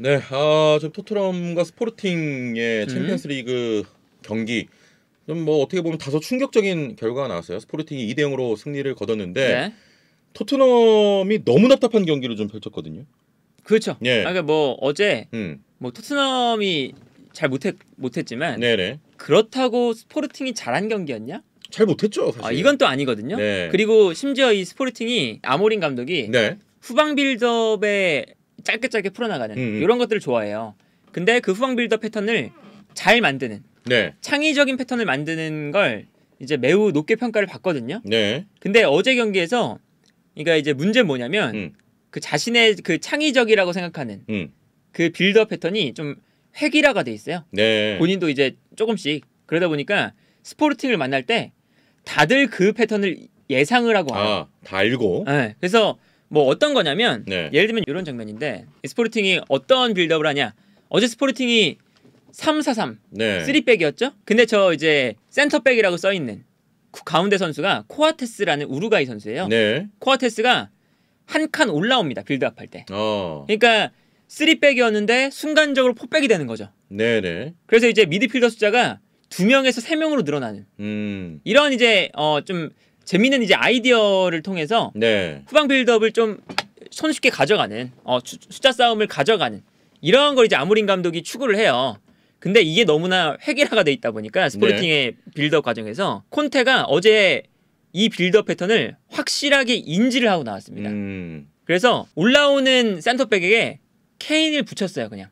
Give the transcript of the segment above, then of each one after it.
네, 저 토트넘과 스포르팅의 챔피언스리그 경기 좀 뭐 어떻게 보면 다소 충격적인 결과가 나왔어요. 스포르팅이 2대 0으로 승리를 거뒀는데 네. 토트넘이 너무 답답한 경기를 좀 펼쳤거든요. 그렇죠. 예. 그러니까 뭐 어제 뭐 토트넘이 잘 못했지만 네네. 그렇다고 스포르팅이 잘한 경기였냐? 잘 못했죠, 사실. 이건 또 아니거든요. 네. 그리고 심지어 이 스포르팅이 아모린 감독이 네. 후방 빌드업에 짧게 풀어나가는 이런 것들을 좋아해요. 근데 그 후방 빌드업 패턴을 잘 만드는 네. 창의적인 패턴을 만드는 걸 이제 매우 높게 평가를 받거든요. 네. 근데 어제 경기에서 그러니까 이제 문제는 뭐냐면 그 자신의 그 창의적이라고 생각하는 그 빌드업 패턴이 좀 획일화가 돼 있어요. 네. 본인도 이제 조금씩 그러다 보니까 스포르팅을 만날 때 다들 그 패턴을 예상을 하고 와요. 다 알고. 네. 그래서 뭐 어떤 거냐면 네. 예를 들면 이런 장면인데 스포르팅이 어떤 빌드업을 하냐. 어제 스포르팅이 3-4-3 네. 3백이었죠. 근데 저 이제 센터백이라고 써있는 가운데 선수가 코아테스라는 우루과이 선수예요. 네. 코아테스가 한 칸 올라옵니다. 빌드업 할 때. 그러니까 3백이었는데 순간적으로 4백이 되는 거죠. 네네. 그래서 이제 미드필더 숫자가 2명에서 3명으로 늘어나는 이런 이제 좀 재미있는 이제 아이디어를 통해서 네. 후방 빌드업을 좀 손쉽게 가져가는 숫자 싸움을 가져가는 이런 걸 이제 아모린 감독이 추구를 해요. 근데 이게 너무나 획일화가 돼 있다 보니까 스포르팅의 빌드업 과정에서 콘테가 어제 이 빌드업 패턴을 확실하게 인지를 하고 나왔습니다. 그래서 올라오는 센터백에게 케인을 붙였어요, 그냥.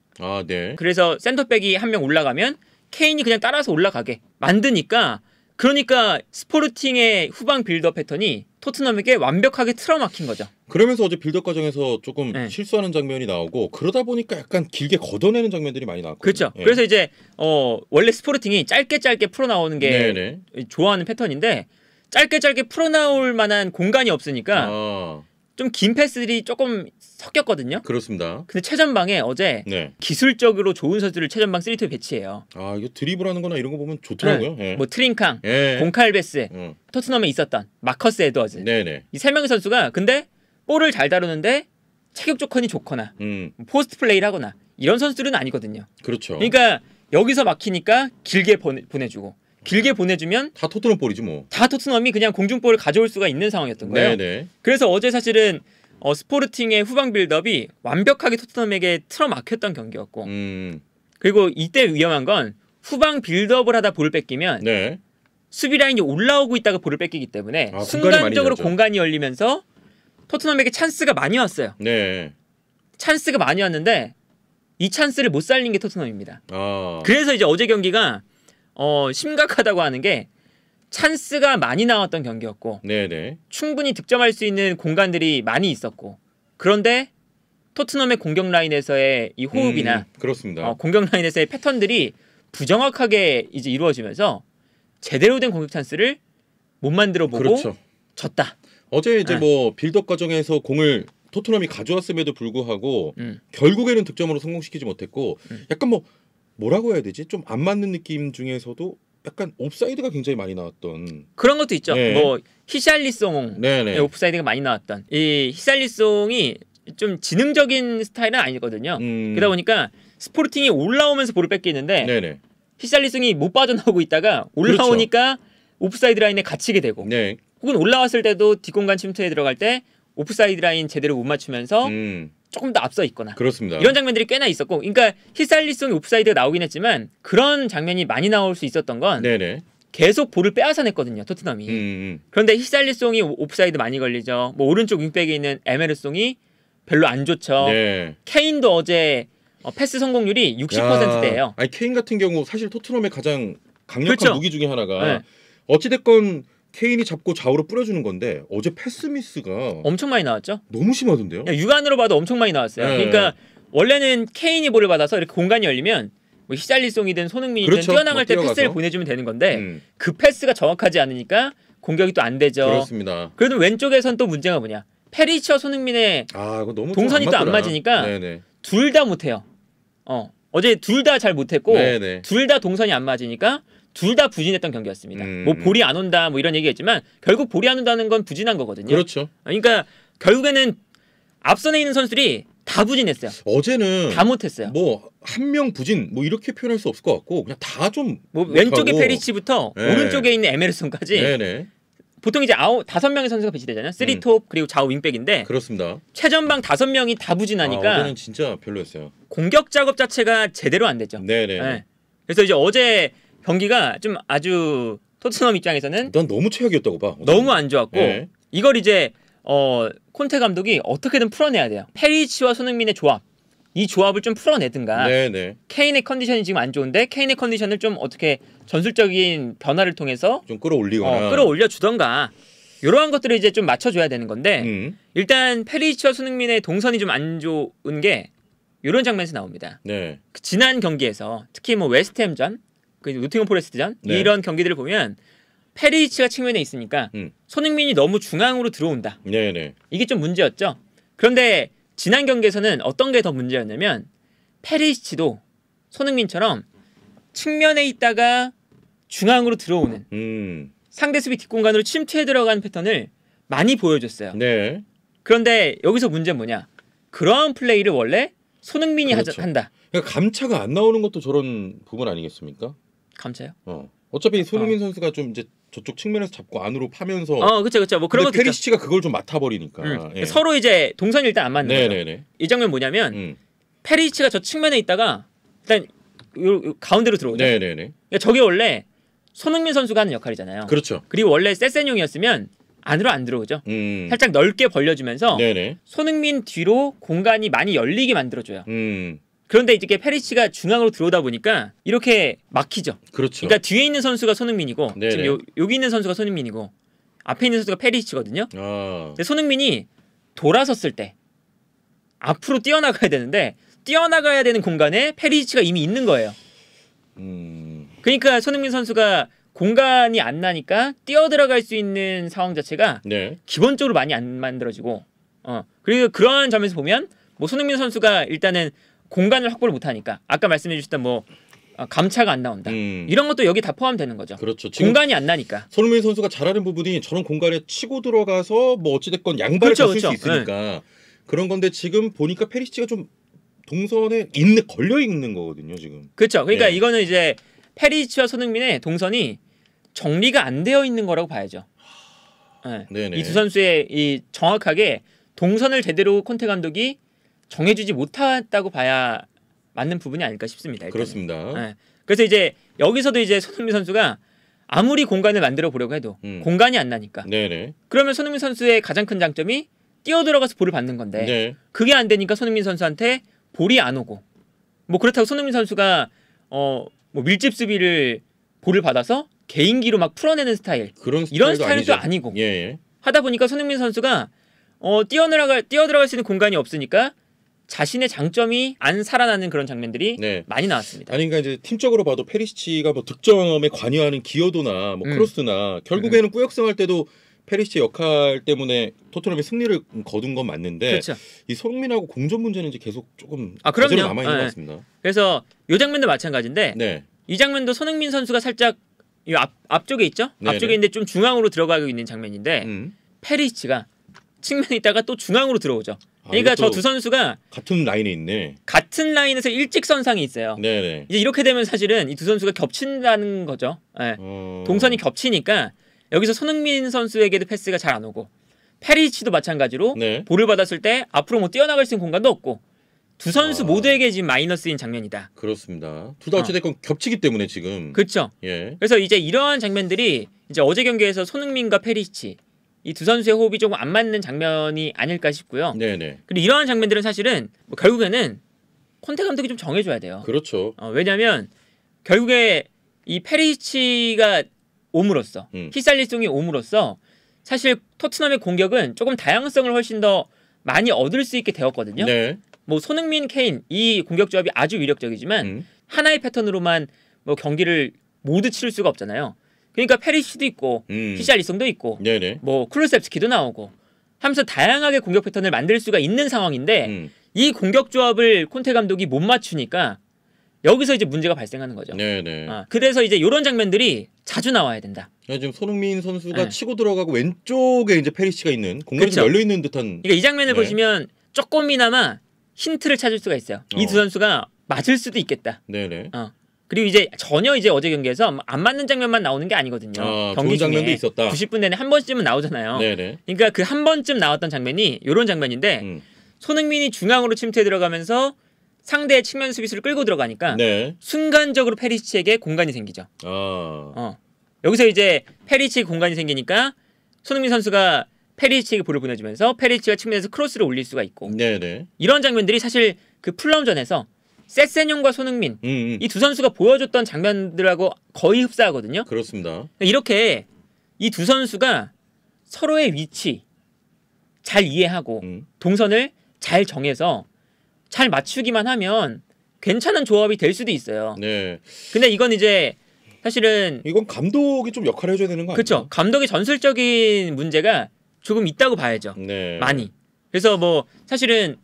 네. 그래서 센터백이 한 명 올라가면 케인이 그냥 따라서 올라가게 만드니까 그러니까 스포르팅의 후방 빌드업 패턴이 토트넘에게 완벽하게 틀어막힌 거죠. 그러면서 어제 빌드업 과정에서 조금 실수하는 장면이 나오고 그러다 보니까 약간 길게 걷어내는 장면들이 많이 나왔거든요. 그렇죠. 예. 그래서 이제 원래 스포르팅이 짧게 풀어나오는 게 네네. 좋아하는 패턴인데 짧게 풀어나올 만한 공간이 없으니까 좀 긴 패스들이 조금 섞였거든요. 그렇습니다. 근데 최전방에 어제 기술적으로 좋은 선수를 최전방 3-2 배치해요. 이거 드리블하는 거나 이런 거 보면 좋더라고요. 네. 뭐 트링캉, 공칼베스, 토트넘에 있었던 마커스 에드워즈. 네네. 이 세 명의 선수가 근데 볼을 잘 다루는데 체격 조건이 좋거나 포스트 플레이를 하거나 이런 선수들은 아니거든요. 그렇죠. 그러니까 여기서 막히니까 길게 보내주고 길게 보내주면 다 토트넘 볼이지 뭐. 다 토트넘이 그냥 공중볼을 가져올 수가 있는 상황이었던 거예요. 네네. 그래서 어제 사실은 스포르팅의 후방 빌드업이 완벽하게 토트넘에게 틀어막혔던 경기였고 그리고 이때 위험한 건 후방 빌드업을 하다 볼을 뺏기면 수비 라인이 올라오고 있다가 볼을 뺏기기 때문에 순간적으로 공간이 열리면서 토트넘에게 찬스가 많이 왔어요. 네. 찬스가 많이 왔는데 이 찬스를 못 살린 게 토트넘입니다. 그래서 이제 어제 경기가 심각하다고 하는 게 찬스가 많이 나왔던 경기였고 네네. 충분히 득점할 수 있는 공간들이 많이 있었고 그런데 토트넘의 공격 라인에서의 이 호흡이나 그렇습니다. 공격 라인에서의 패턴들이 부정확하게 이제 이루어지면서 제대로 된 공격 찬스를 못 만들어 보고 졌다. 어제 이제 뭐 빌드업 과정에서 공을 토트넘이 가져왔음에도 불구하고 결국에는 득점으로 성공시키지 못했고 약간 뭐라고 해야 되지? 좀 안 맞는 느낌 중에서도 약간 옵사이드가 굉장히 많이 나왔던 그런 것도 있죠. 뭐 히샬리송의 옵사이드가 많이 나왔던 이 히샬리송이 좀 지능적인 스타일은 아니거든요. 그러다 보니까 스포르팅이 올라오면서 볼을 뺏기는데 히샬리송이 못 빠져나오고 있다가 올라오니까 옵사이드 라인에 갇히게 되고 혹은 올라왔을 때도 뒷공간 침투에 들어갈 때 오프사이드 라인 제대로 못 맞추면서 조금 더 앞서 있거나 이런 장면들이 꽤나 있었고 그러니까 히샬리송이 옵사이드가 나오긴 했지만 그런 장면이 많이 나올 수 있었던 건 계속 볼을 빼앗아냈거든요. 토트넘이. 그런데 히샬리송이 옵사이드 많이 걸리죠. 뭐 오른쪽 윙백에 있는 에메르송이 별로 안 좋죠. 케인도 어제 패스 성공률이 60%대예요. 아니 케인 같은 경우 사실 토트넘의 가장 강력한 무기 중에 하나가 어찌됐건 케인이 잡고 좌우로 뿌려주는 건데 어제 패스 미스가 엄청 많이 나왔죠. 너무 심하던데요. 육안으로 봐도 엄청 많이 나왔어요. 그러니까 원래는 케인이 볼을 받아서 이렇게 공간이 열리면 뭐 히샬리송이든 손흥민이든 뛰어나갈 때 패스를 보내주면 되는 건데 그 패스가 정확하지 않으니까 공격이 또 안 되죠. 그렇습니다. 그래도 왼쪽에선 또 문제가 뭐냐. 페리치와 손흥민의 너무 동선이 또 안 맞으니까 둘 다 못해요. 어제 둘 다 잘 못했고 둘 다 동선이 안 맞으니까 둘 다 부진했던 경기였습니다. 뭐 볼이 안 온다 뭐 이런 얘기했지만 결국 볼이 안 온다는 건 부진한 거거든요. 그렇죠. 그러니까 결국에는 앞선에 있는 선수들이 다 부진했어요. 어제는 다 못했어요. 뭐 한 명 부진 뭐 이렇게 표현할 수 없을 것 같고 그냥 다 좀 뭐 왼쪽에 페리치부터 네. 오른쪽에 있는 에메르손까지 네네. 보통 이제 5명의 선수가 배치되잖아요. 3톱 그리고 좌우 윙백인데 그렇습니다. 최전방 5명이 다 부진하니까 어제는 진짜 별로였어요. 공격 작업 자체가 제대로 안 됐죠. 네네. 네. 그래서 이제 어제 경기가 좀 아주 토트넘 입장에서는 난 너무 최악이었다고 봐. 너무 안 좋았고 네. 이걸 이제 콘테 감독이 어떻게든 풀어내야 돼요. 페리치와 손흥민의 조합. 이 조합을 좀 풀어내든가. 네네. 케인의 컨디션이 지금 안 좋은데 케인의 컨디션을 좀 어떻게 전술적인 변화를 통해서 좀 끌어올리거나 끌어올려 주던가. 이러한 것들을 이제 좀 맞춰줘야 되는 건데 일단 페리치와 손흥민의 동선이 좀 안 좋은 게 이런 장면에서 나옵니다. 네. 지난 경기에서 특히 뭐 웨스트햄전, 그 노팅엄 포레스트전 네. 이런 경기들을 보면 페리치가 측면에 있으니까 손흥민이 너무 중앙으로 들어온다. 네네. 이게 좀 문제였죠. 그런데 지난 경기에서는 어떤 게 더 문제였냐면 페리치도 손흥민처럼 측면에 있다가 중앙으로 들어오는 상대 수비 뒷공간으로 침투해 들어가는 패턴을 많이 보여줬어요. 네. 그런데 여기서 문제는 뭐냐? 그러한 플레이를 원래 손흥민이 그렇죠. 한다. 그러니까 감차가 안 나오는 것도 저런 부분 아니겠습니까? 감차요? 어차피 손흥민 선수가 좀 이제 저쪽 측면에서 잡고 안으로 파면서 그렇죠. 뭐 그런 것도 페리시치가 그걸 좀 맡아버리니까 예. 서로 이제 동선이 일단 안 맞는 네네네. 거죠. 이 장면 뭐냐면 페리시치가 저 측면에 있다가 일단 요 가운데로 들어오죠. 네네네. 그러니까 저게 원래 손흥민 선수가 하는 역할이잖아요. 그렇죠. 그리고 원래 세센용이었으면 안으로 안 들어오죠. 살짝 넓게 벌려주면서 네네. 손흥민 뒤로 공간이 많이 열리게 만들어줘요. 그런데 이제 페리시치가 중앙으로 들어오다 보니까 이렇게 막히죠. 그렇죠. 그러니까 뒤에 있는 선수가 손흥민이고 네네. 지금 여기 있는 선수가 손흥민이고 앞에 있는 선수가 페리시치거든요. 근데 손흥민이 돌아섰을 때 앞으로 뛰어나가야 되는데 뛰어나가야 되는 공간에 페리시치가 이미 있는 거예요. 그러니까 손흥민 선수가 공간이 안 나니까 뛰어들어갈 수 있는 상황 자체가 네. 기본적으로 많이 안 만들어지고 그리고 그런 점에서 보면 뭐 손흥민 선수가 일단은 공간을 확보를 못하니까 아까 말씀해 주셨던 뭐 감차가 안 나온다 이런 것도 여기 다 포함되는 거죠. 그렇죠. 공간이 안 나니까 손흥민 선수가 잘하는 부분이 저런 공간에 치고 들어가서 뭐 어찌됐건 양발을 쓸 수 있으니까 네. 그런 건데 지금 보니까 페리시치가 좀 동선에 걸려 있는 거거든요 지금. 그렇죠. 그러니까 네. 이거는 이제 페리시치와 손흥민의 동선이 정리가 안 되어 있는 거라고 봐야죠. 네. 이 두 선수의 이 정확하게 동선을 제대로 콘테 감독이 정해주지 못했다고 봐야 맞는 부분이 아닐까 싶습니다. 일단은. 그렇습니다. 네. 그래서 이제 여기서도 이제 손흥민 선수가 아무리 공간을 만들어 보려고 해도 공간이 안 나니까. 네네. 그러면 손흥민 선수의 가장 큰 장점이 뛰어들어가서 볼을 받는 건데 네. 그게 안 되니까 손흥민 선수한테 볼이 안 오고 뭐 그렇다고 손흥민 선수가 뭐 밀집 수비를 볼을 받아서 개인기로 막 풀어내는 스타일 이런 스타일은 또 아니고 예. 하다 보니까 손흥민 선수가 뛰어들어갈 수 있는 공간이 없으니까 자신의 장점이 안 살아나는 그런 장면들이 네. 많이 나왔습니다. 아니 그러니까 이제 팀적으로 봐도 페리시치가 뭐 득점에 관여하는 기여도나 뭐 크로스나 결국에는 꾸역승할 때도 페리시치 역할 때문에 토트넘이 승리를 거둔 건 맞는데 그렇죠. 이 손흥민하고 공존 문제는 이제 계속 조금 그럼요. 남아 있는 것 같습니다. 그래서 이 장면도 마찬가지인데 네. 이 장면도 손흥민 선수가 살짝 이 앞쪽에 있죠? 네네. 앞쪽에 있는데 좀 중앙으로 들어가고 있는 장면인데 페리시치가 측면에 있다가 또 중앙으로 들어오죠. 그러니까 저 두 선수가 같은 라인에 있네. 같은 라인에서 일직선상이 있어요. 네네. 이제 이렇게 되면 사실은 이 두 선수가 겹친다는 거죠. 네. 동선이 겹치니까 여기서 손흥민 선수에게도 패스가 잘 안 오고 페리시치도 마찬가지로 네. 볼을 받았을 때 앞으로 뭐 뛰어나갈 수 있는 공간도 없고 두 선수 모두에게 지금 마이너스인 장면이다. 그렇습니다. 둘 다 어찌됐건 겹치기 때문에 지금. 그렇죠. 예. 그래서 이제 이러한 장면들이 이제 어제 경기에서 손흥민과 페리시치 이 두 선수의 호흡이 조금 안 맞는 장면이 아닐까 싶고요. 네네. 그리고 이러한 장면들은 사실은 뭐 결국에는 콘테 감독이 좀 정해줘야 돼요. 그렇죠. 왜냐하면 결국에 이 페리시치가 옴으로써 히살리송이 옴으로써 사실 토트넘의 공격은 조금 다양성을 훨씬 더 많이 얻을 수 있게 되었거든요. 네. 뭐 손흥민, 케인 이 공격 조합이 아주 위력적이지만 하나의 패턴으로만 뭐 경기를 모두 치를 수가 없잖아요. 그러니까 페리시치도 있고 히샬리송도 있고 네네. 뭐 클루셉스키도 나오고 하면서 다양하게 공격 패턴을 만들 수가 있는 상황인데 이 공격 조합을 콘테 감독이 못 맞추니까 여기서 이제 문제가 발생하는 거죠. 네네. 그래서 이제 이런 장면들이 자주 나와야 된다. 지금 손흥민 선수가 치고 들어가고 왼쪽에 이제 페리시치가 있는 공간이 그렇죠. 열려 있는 듯한. 그러니까 이 장면을 보시면 조금이나마 힌트를 찾을 수가 있어요. 이 두 선수가 맞을 수도 있겠다. 네네. 그리고 이제 전혀 이제 어제 경기에서 안 맞는 장면만 나오는 게 아니거든요. 경기 좋은 장면도 있었다. 90분 내내 한 번쯤은 나오잖아요. 네네. 그러니까 그 한 번쯤 나왔던 장면이 이런 장면인데 손흥민이 중앙으로 침투해 들어가면서 상대의 측면 수비수를 끌고 들어가니까 네. 순간적으로 페리시치에게 공간이 생기죠. 여기서 이제 페리시치에게 공간이 생기니까 손흥민 선수가 페리시치에게 볼을 보내주면서 페리시치가 측면에서 크로스를 올릴 수가 있고 네네. 이런 장면들이 사실 그 플럼전에서 세세뇽과 손흥민 이 두 선수가 보여줬던 장면들하고 거의 흡사하거든요. 그렇습니다. 이렇게 이 두 선수가 서로의 위치 잘 이해하고 동선을 잘 정해서 잘 맞추기만 하면 괜찮은 조합이 될 수도 있어요. 네. 근데 이건 이제 사실은 이건 감독이 좀 역할을 해줘야 되는 거 아니에요? 그렇죠. 감독의 전술적인 문제가 조금 있다고 봐야죠. 네. 많이. 그래서 뭐 사실은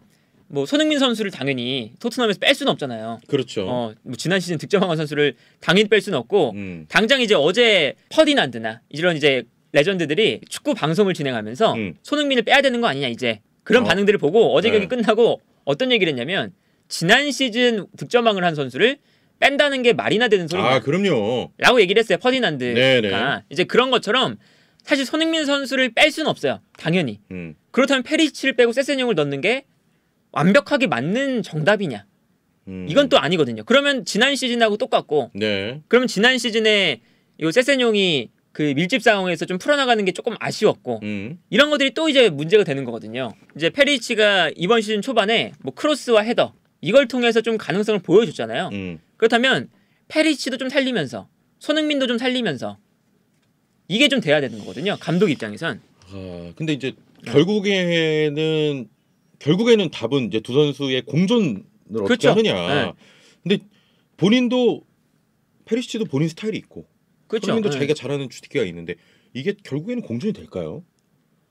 뭐 손흥민 선수를 당연히 토트넘에서 뺄 수는 없잖아요. 그렇죠. 뭐 지난 시즌 득점왕한 선수를 당연히 뺄 수는 없고 당장 이제 어제 퍼디난드나 이런 이제 레전드들이 축구 방송을 진행하면서 손흥민을 빼야 되는 거 아니냐 이제 그런 반응들을 보고 어제 경기 끝나고 어떤 얘기를 했냐면 지난 시즌 득점왕을 한 선수를 뺀다는 게 말이나 되는 소리냐. 그럼요. 라고 얘기를 했어요. 퍼디난드가. 이제 그런 것처럼 사실 손흥민 선수를 뺄 수는 없어요. 당연히. 그렇다면 페리시치를 빼고 세세뇽을 넣는 게 완벽하게 맞는 정답이냐? 이건 또 아니거든요. 그러면 지난 시즌하고 똑같고. 네. 그러면 지난 시즌에 이 세세뇽이 그 밀집 상황에서 좀 풀어나가는 게 조금 아쉬웠고 이런 것들이 또 이제 문제가 되는 거거든요. 이제 페리시치가 이번 시즌 초반에 뭐 크로스와 헤더 이걸 통해서 좀 가능성을 보여줬잖아요. 그렇다면 페리시치도 좀 살리면서 손흥민도 좀 살리면서 이게 좀 돼야 되는 거거든요. 감독 입장에선. 근데 이제 결국에는 답은 이제 두 선수의 공존을 어떻게 하느냐. 네. 근데 본인도 페리시치도 본인 스타일이 있고 손흥민도 자기가 잘하는 슈팅기가 있는데 이게 결국에는 공존이 될까요?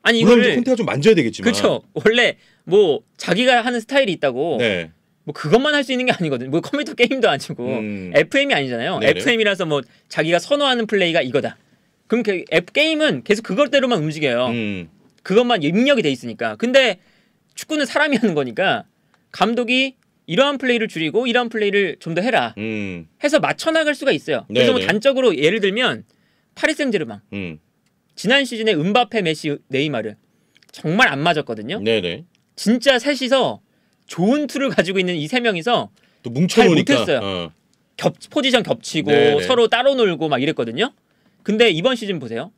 아니 이거를 콘테가 좀 만져야 되겠지만. 그렇죠. 원래 뭐 자기가 하는 스타일이 있다고. 네. 뭐 그것만 할 수 있는 게 아니거든. 뭐 컴퓨터 게임도 아니고 FM이 아니잖아요. 네네. FM이라서 뭐 자기가 선호하는 플레이가 이거다. 그럼 그 게임은 계속 그것대로만 움직여요. 그것만 입력이 돼 있으니까. 근데 축구는 사람이 하는 거니까 감독이 이러한 플레이를 줄이고 이러한 플레이를 좀 더 해라 해서 맞춰나갈 수가 있어요. 그래서 뭐 단적으로 예를 들면 파리 생제르맹 지난 시즌에 음바페, 메시, 네이마르 정말 안 맞았거든요. 네네. 진짜 셋이서 좋은 툴을 가지고 있는 이 세 명이서 또 뭉쳐놓으니까 잘 못했어요. 포지션 겹치고 네네. 서로 따로 놀고 막 이랬거든요. 근데 이번 시즌 보세요.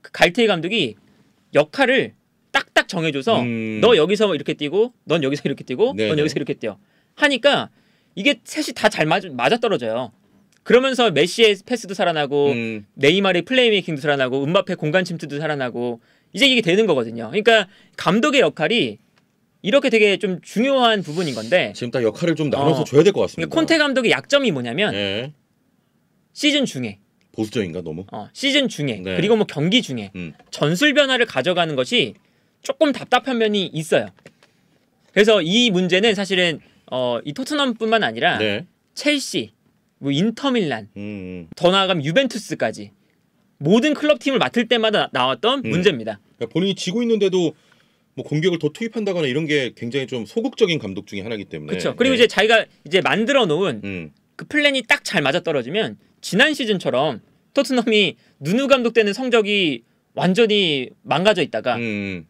그 갈티에 감독이 역할을 딱딱 정해줘서 너 여기서 이렇게 뛰고 넌 여기서 이렇게 뛰고 네네. 넌 여기서 이렇게 뛰어 하니까 이게 셋이 다 잘 맞아떨어져요. 그러면서 메시의 패스도 살아나고 네이마르의 플레이메이킹도 살아나고 음바페 공간 침투도 살아나고 이제 이게 되는 거거든요. 그러니까 감독의 역할이 이렇게 되게 좀 중요한 부분인 건데 지금 딱 역할을 좀 나눠서 줘야 될 것 같습니다. 그러니까 콘테 감독의 약점이 뭐냐면 시즌 중에 보수적인가 너무? 시즌 중에 그리고 뭐 경기 중에 전술 변화를 가져가는 것이 조금 답답한 면이 있어요. 그래서 이 문제는 사실은 이 토트넘뿐만 아니라 첼시, 뭐 인터밀란, 더 나아가면 유벤투스까지 모든 클럽 팀을 맡을 때마다 나왔던 문제입니다. 그러니까 본인이 지고 있는데도 뭐 공격을 더 투입한다거나 이런 게 굉장히 좀 소극적인 감독 중에 하나이기 때문에. 그렇죠. 그리고 이제 자기가 이제 만들어 놓은 그 플랜이 딱 잘 맞아 떨어지면 지난 시즌처럼 토트넘이 누누 감독 때는 성적이 완전히 망가져 있다가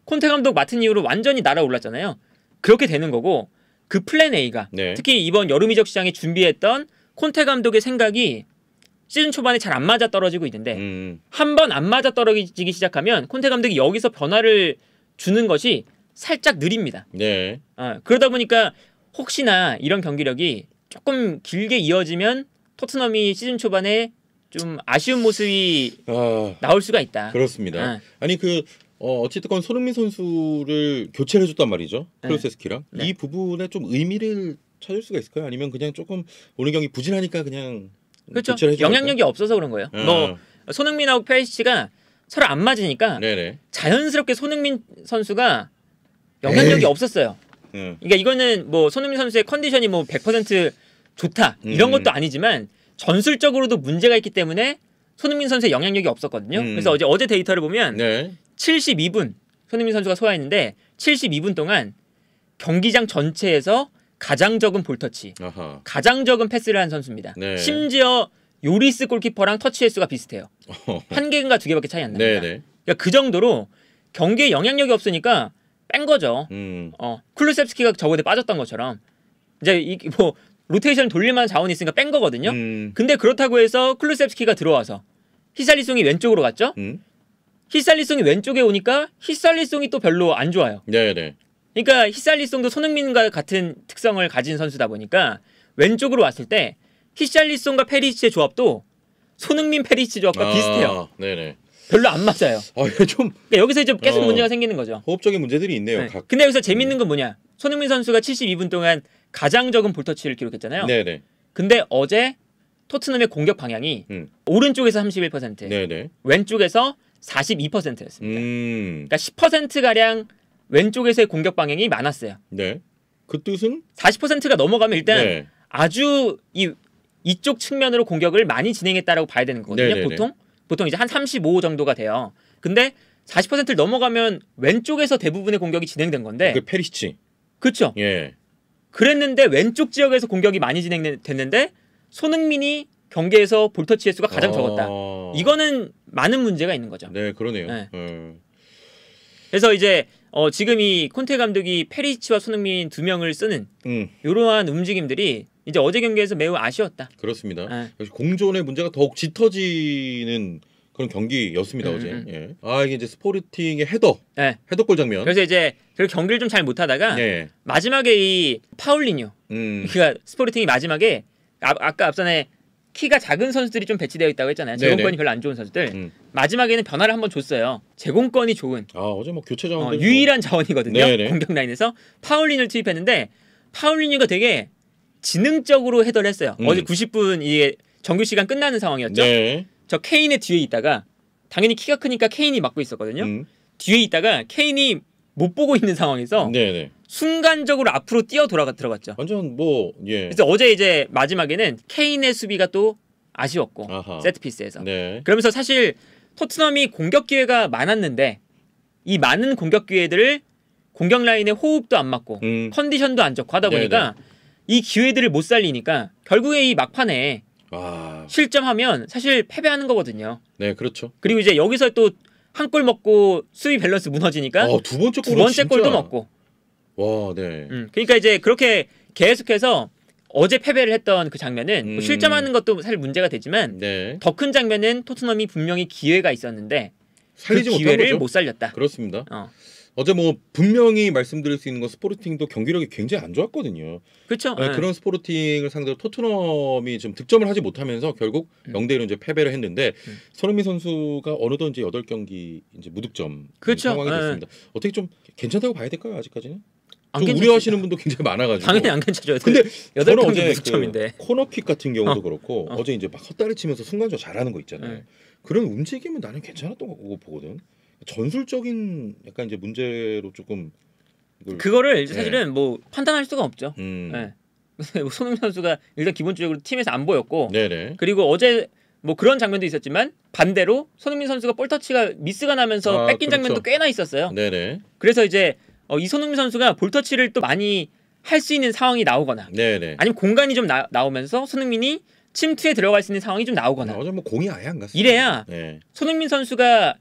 콘테 감독 맡은 이후로 완전히 날아올랐잖아요. 그렇게 되는 거고 그 플랜 A가 특히 이번 여름 이적 시장에 준비했던 콘테 감독의 생각이 시즌 초반에 잘 안 맞아 떨어지고 있는데 한 번 안 맞아 떨어지기 시작하면 콘테 감독이 여기서 변화를 주는 것이 살짝 느립니다. 그러다 보니까 혹시나 이런 경기력이 조금 길게 이어지면 토트넘이 시즌 초반에 좀 아쉬운 모습이 나올 수가 있다. 그렇습니다. 아니 어쨌든 손흥민 선수를 교체를 해줬단 말이죠. 클루세스키랑 이 부분에 좀 의미를 찾을 수가 있을까요? 아니면 그냥 조금 오늘 경기 부진하니까 그냥 그렇죠. 영향력이 없어서 그런 거예요. 뭐 손흥민하고 페리시치가 서로 안 맞으니까 자연스럽게 손흥민 선수가 영향력이 없었어요. 그러니까 이거는 뭐 손흥민 선수의 컨디션이 뭐 100% 좋다 이런 것도 아니지만 전술적으로도 문제가 있기 때문에 손흥민 선수의 영향력이 없었거든요. 그래서 어제 데이터를 보면 72분 손흥민 선수가 소화했는데 72분 동안 경기장 전체에서 가장 적은 볼터치, 아하. 가장 적은 패스를 한 선수입니다. 네. 심지어 요리스 골키퍼랑 터치 횟수가 비슷해요. 한 개인가 두 개밖에 차이 안 납니다. 네네. 그러니까 그 정도로 경기에 영향력이 없으니까 뺀 거죠. 쿨루셉스키가 저번에 빠졌던 것처럼 이제 뭐 로테이션 돌릴 만한 자원이 있으니까 뺀 거거든요. 근데 그렇다고 해서 쿨루셉스키가 들어와서 히살리송이 왼쪽으로 갔죠. 히살리송이 왼쪽에 오니까 히살리송이 또 별로 안 좋아요. 네네. 그러니까 히살리송도 손흥민과 같은 특성을 가진 선수다 보니까 왼쪽으로 왔을 때 히살리송과 페리시치의 조합도 손흥민 페리시치 조합과 비슷해요. 네네. 별로 안 맞아요. 좀 그러니까 여기서 이제 계속 문제가 생기는 거죠. 호흡적인 문제들이 있네요. 네. 근데 여기서 재밌는 건 뭐냐? 손흥민 선수가 72분 동안 가장 적은 볼터치를 기록했잖아요. 네네. 근데 어제 토트넘의 공격 방향이 오른쪽에서 31%, 네네. 왼쪽에서 42%였습니다. 그러니까 10% 가량 왼쪽에서의 공격 방향이 많았어요. 네. 그 뜻은 40%가 넘어가면 일단 네. 아주 이쪽 측면으로 공격을 많이 진행했다라고 봐야 되는 거거든요. 네네네. 보통 이제 한 35 정도가 돼요. 근데 40%를 넘어가면 왼쪽에서 대부분의 공격이 진행된 건데. 그 페리시치. 그렇죠. 예. 그랬는데 왼쪽 지역에서 공격이 많이 진행됐는데 손흥민이 경기에서 볼터치 횟수가 가장 적었다. 이거는 많은 문제가 있는 거죠. 네, 그러네요. 네. 그래서 이제 지금 이 콘테 감독이 페리시치와 손흥민 두 명을 쓰는 이러한 움직임들이 이제 어제 경기에서 매우 아쉬웠다. 그렇습니다. 역시 공존의 문제가 더욱 짙어지는 그런 경기였습니다. 어제. 예. 이게 이제 스포르팅의 헤더골 장면. 그래서 이제 그 경기를 좀 잘 못하다가 마지막에 이 파울리뉴, 그러니까 스포르팅이 마지막에 아까 앞선에 키가 작은 선수들이 좀 배치되어 있다고 했잖아요. 제공권이 별로 안 좋은 선수들. 마지막에는 변화를 한번 줬어요. 제공권이 좋은. 어제 뭐 교체 자원 유일한 자원이거든요. 공격 라인에서 파울리뉴를 투입했는데 파울리뉴가 되게 지능적으로 헤더를 했어요. 어제 90분 이게 정규 시간 끝나는 상황이었죠. 네. 저 케인의 뒤에 있다가 당연히 키가 크니까 케인이 막고 있었거든요. 뒤에 있다가 케인이 못 보고 있는 상황에서 순간적으로 앞으로 뛰어 들어갔죠. 완전 그래서 어제 이제 마지막에는 케인의 수비가 또 아쉬웠고 세트피스에서. 그러면서 사실 토트넘이 공격 기회가 많았는데 이 많은 공격 기회들을 공격 라인의 호흡도 안 맞고 컨디션도 안 좋고 하다 보니까 이 기회들을 못 살리니까 결국에 이 막판에 실점하면 사실 패배하는 거거든요. 네, 그렇죠. 그리고 이제 여기서 또 한 골 먹고 수비 밸런스 무너지니까 두 번째 골도 먹고. 와, 네. 그러니까 이제 그렇게 계속해서 어제 패배를 했던 그 장면은 뭐 실점하는 것도 사실 문제가 되지만 더 큰 장면은 토트넘이 분명히 기회가 있었는데 그 기회를 못 살렸다. 그렇습니다. 어제 뭐 분명히 말씀드릴 수 있는 건 스포르팅도 경기력이 굉장히 안 좋았거든요. 그렇죠. 그런 스포르팅을 상대로 토트넘이 좀 득점을 하지 못하면서 결국 0대1로 이제 패배를 했는데 손흥민 선수가 어느덧 이제 8경기 이제 무득점 상황이 됐습니다. 어떻게 좀 괜찮다고 봐야 될까요, 아직까지는? 좀 우려하시는 분도 굉장히 많아가지고. 당연히 안 괜찮죠. 근데 저는 어제 무득점인데. 코너킥 같은 경우도 그렇고 어제 이제 막 헛다리 치면서 순간적으로 잘하는 거 있잖아요. 그런 움직임은 나는 괜찮았던 거 보거든. 전술적인 약간 이제 문제로 조금 그거를 사실은 뭐 판단할 수가 없죠. 손흥민 선수가 일단 기본적으로 팀에서 안 보였고, 그리고 어제 뭐 그런 장면도 있었지만 반대로 손흥민 선수가 볼 터치가 미스가 나면서 뺏긴 장면도 꽤나 있었어요. 그래서 이제 이 손흥민 선수가 볼 터치를 또 많이 할 수 있는 상황이 나오거나, 아니면 공간이 좀 나오면서 손흥민이 침투에 들어갈 수 있는 상황이 좀 나오거나. 어제 뭐 공이 아예 안 갔어요. 이래야 손흥민 선수가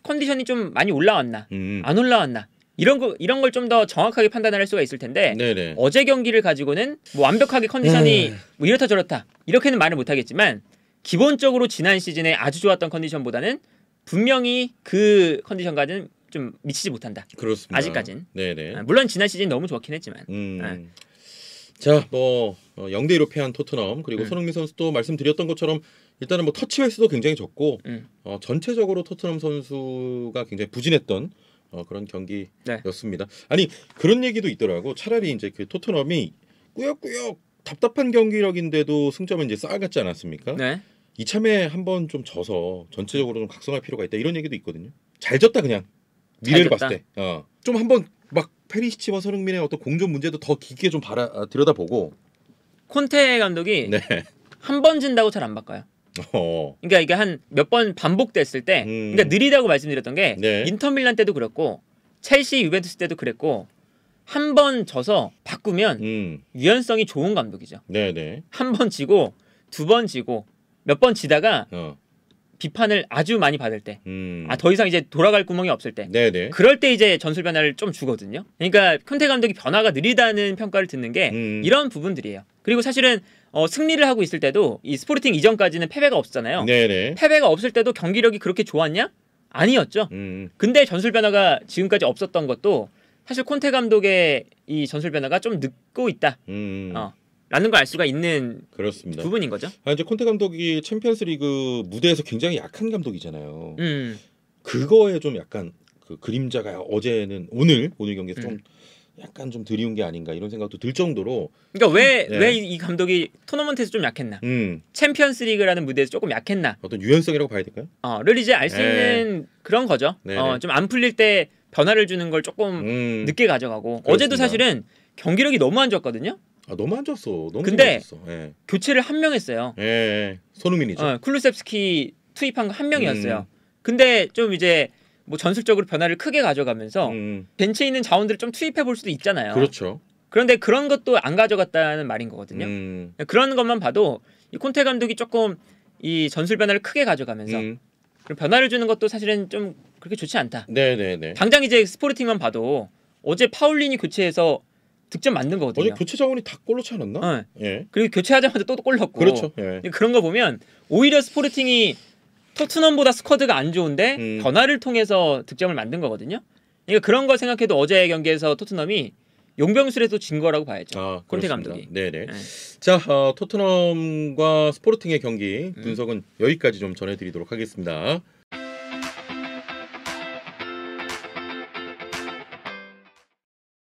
컨디션이 좀 많이 올라왔나 안 올라왔나 이런 걸 좀 더 정확하게 판단을 할 수가 있을 텐데 어제 경기를 가지고는 뭐 완벽하게 컨디션이 뭐 이렇다 저렇다 이렇게는 말을 못하겠지만 기본적으로 지난 시즌에 아주 좋았던 컨디션보다는 분명히 그 컨디션과는 좀 미치지 못한다. 그렇습니다. 아직까진. 물론 지난 시즌 너무 좋았긴 했지만. 자, 뭐 0대1로 패한 토트넘 그리고 손흥민 선수도 말씀드렸던 것처럼 일단은 뭐 터치 횟수도 굉장히 적고 전체적으로 토트넘 선수가 굉장히 부진했던 그런 경기였습니다. 아니 그런 얘기도 있더라고. 차라리 이제 그 토트넘이 꾸역꾸역 답답한 경기력인데도 승점을 이제 쌓아갔지 않았습니까? 이참에 한번 좀 져서 전체적으로 좀 각성할 필요가 있다 이런 얘기도 있거든요. 잘 졌다 그냥 미래를 봤을 때. 좀 한번 막 페리시치와 손흥민의 어떤 공존 문제도 더 깊게 좀 들여다보고. 콘테 감독이 한 번 진다고 잘 안 바꿔요. 그러니까 이게 한 몇 번 반복됐을 때, 그러니까 느리다고 말씀드렸던 게 인터밀란 때도 그랬고, 첼시, 유벤투스 때도 그랬고, 한 번 져서 바꾸면 유연성이 좋은 감독이죠. 네네. 한 번 지고 2번 지고 몇 번 지다가 비판을 아주 많이 받을 때, 더 이상 이제 돌아갈 구멍이 없을 때, 네네. 그럴 때 이제 전술 변화를 좀 주거든요. 그러니까 콘테 감독이 변화가 느리다는 평가를 듣는 게 이런 부분들이에요. 그리고 사실은 승리를 하고 있을 때도 이 스포르팅 이전까지는 패배가 없었잖아요. 네네. 패배가 없을 때도 경기력이 그렇게 좋았냐? 아니었죠. 근데 전술 변화가 지금까지 없었던 것도 사실 콘테 감독의 이 전술 변화가 좀 늦고 있다. 라는 걸 알 수가 있는 그렇습니다. 부분인 거죠. 이제 콘테 감독이 챔피언스리그 무대에서 굉장히 약한 감독이잖아요. 그거에 좀 약간 그 그림자가 오늘 경기에서 좀 약간 좀 드리운 게 아닌가 이런 생각도 들 정도로. 그러니까 왜 이 감독이 토너먼트에서 좀 약했나? 챔피언스리그라는 무대에서 조금 약했나? 어떤 유연성이라고 봐야 될까요? 를 이제 알 수 있는 그런 거죠. 좀 안 풀릴 때 변화를 주는 걸 조금 늦게 가져가고. 그렇습니다. 어제도 사실은 경기력이 너무 안 좋았거든요. 너무 안 좋았어. 너무 근데 예. 교체를 한 명 했어요. 예. 손흥민이죠. 쿨루셉스키 투입한 거 한 명이었어요. 근데 좀 이제 뭐 전술적으로 변화를 크게 가져가면서 벤치에 있는 자원들을 좀 투입해 볼 수도 있잖아요. 그렇죠. 그런데 그런 것도 안 가져갔다는 말인 거거든요. 그런 것만 봐도 이 콘테 감독이 조금 이 전술 변화를 크게 가져가면서 그리고 변화를 주는 것도 사실은 좀 그렇게 좋지 않다. 네네네. 당장 이제 스포르팅만 봐도 어제 파울리니 교체해서 득점 만든 거거든요. 어제 교체 자원이 다 골 넣지 않았나? 예. 그리고 교체하자마자 또 골 넣고. 그렇죠. 예. 그런 거 보면 오히려 스포르팅이 토트넘보다 스쿼드가 안 좋은데 변화를 통해서 득점을 만든 거거든요. 그러니까 그런 걸 생각해도 어제 경기에서 토트넘이 용병술에도 진 거라고 봐야죠. 콘테 감독이. 네네. 자, 토트넘과 스포르팅의 경기 분석은 여기까지 좀 전해드리도록 하겠습니다.